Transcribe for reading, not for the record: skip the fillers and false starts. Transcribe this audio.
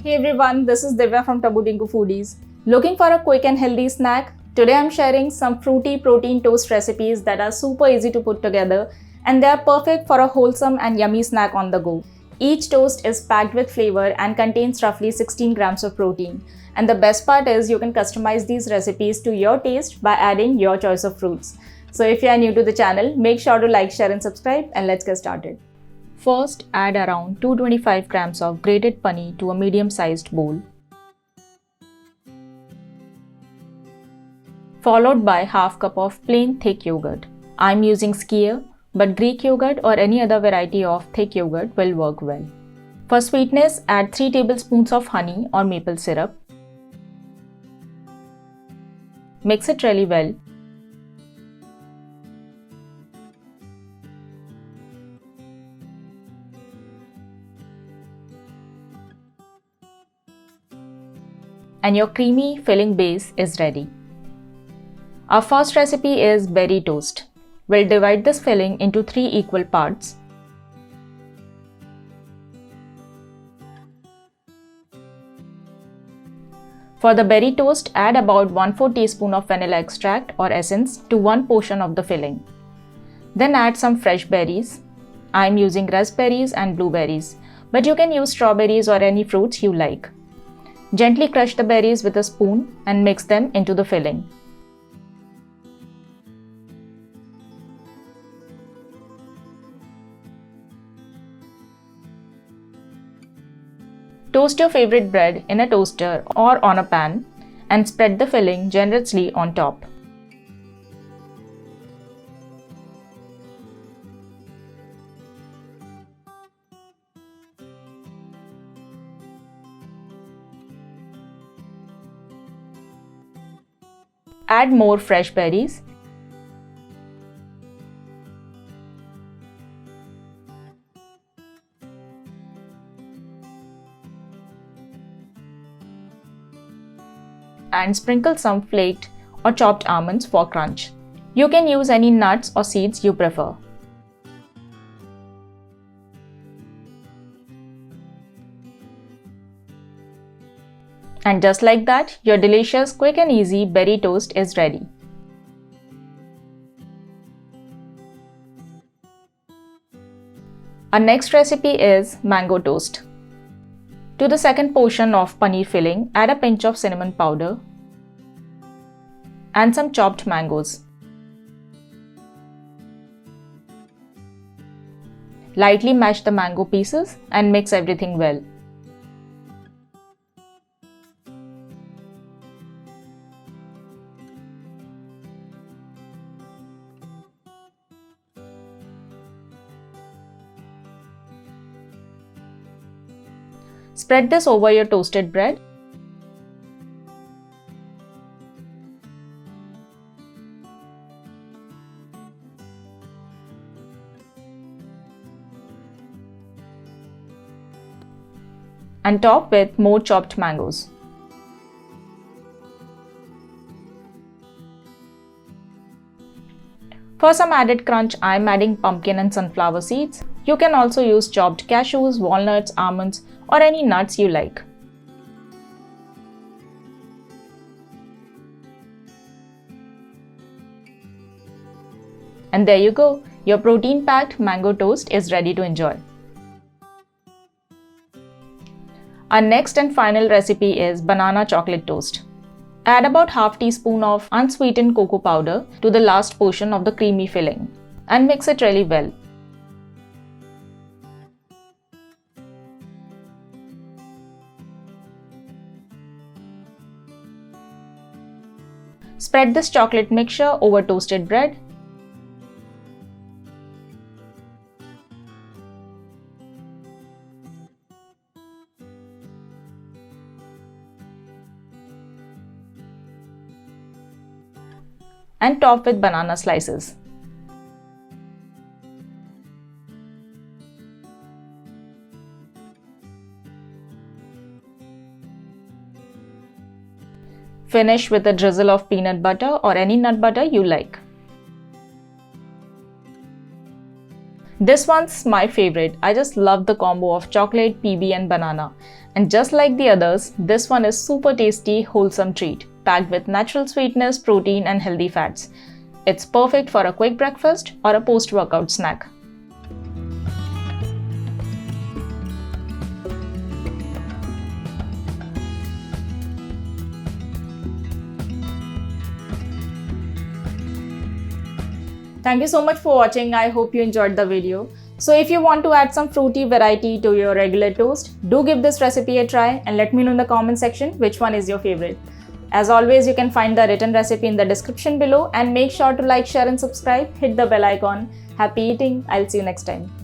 Hey everyone, this is Divya from Taboo Foodies. Looking for a quick and healthy snack? Today I'm sharing some fruity protein toast recipes that are super easy to put together and they are perfect for a wholesome and yummy snack on the go. Each toast is packed with flavor and contains roughly 16 grams of protein. And the best part is you can customize these recipes to your taste by adding your choice of fruits. So if you are new to the channel, make sure to like, share and subscribe and let's get started. First, add around 225 grams of grated paneer to a medium-sized bowl, followed by half cup of plain thick yogurt. I'm using Skyr, but Greek yogurt or any other variety of thick yogurt will work well. For sweetness, add 3 tablespoons of honey or maple syrup. Mix it really well. And your creamy filling base is ready. Our first recipe is berry toast. We'll divide this filling into 3 equal parts. For the berry toast, add about 1/4 teaspoon of vanilla extract or essence to one portion of the filling. Then add some fresh berries. I'm using raspberries and blueberries, but you can use strawberries or any fruits you like. Gently crush the berries with a spoon and mix them into the filling. Toast your favorite bread in a toaster or on a pan and spread the filling generously on top. Add more fresh berries. And sprinkle some flaked or chopped almonds for crunch. You can use any nuts or seeds you prefer. And just like that, your delicious, quick and easy berry toast is ready. Our next recipe is mango toast. To the second portion of paneer filling, add a pinch of cinnamon powder and some chopped mangoes. Lightly mash the mango pieces and mix everything well. Spread this over your toasted bread. And top with more chopped mangoes. For some added crunch, I'm adding pumpkin and sunflower seeds. You can also use chopped cashews, walnuts, almonds, or any nuts you like. And there you go, your protein-packed mango toast is ready to enjoy. Our next and final recipe is banana chocolate toast. Add about half teaspoon of unsweetened cocoa powder to the last portion of the creamy filling and mix it really well. Spread this chocolate mixture over toasted bread. And top with banana slices. Finish with a drizzle of peanut butter or any nut butter you like. This one's my favorite. I just love the combo of chocolate, PB and banana. And just like the others, this one is super tasty, wholesome treat, packed with natural sweetness, protein and healthy fats. It's perfect for a quick breakfast or a post-workout snack. Thank you so much for watching. I hope you enjoyed the video. So if you want to add some fruity variety to your regular toast, do give this recipe a try and let me know in the comment section which one is your favorite. As always, you can find the written recipe in the description below and make sure to like, share and subscribe. Hit the bell icon. Happy eating. I'll see you next time.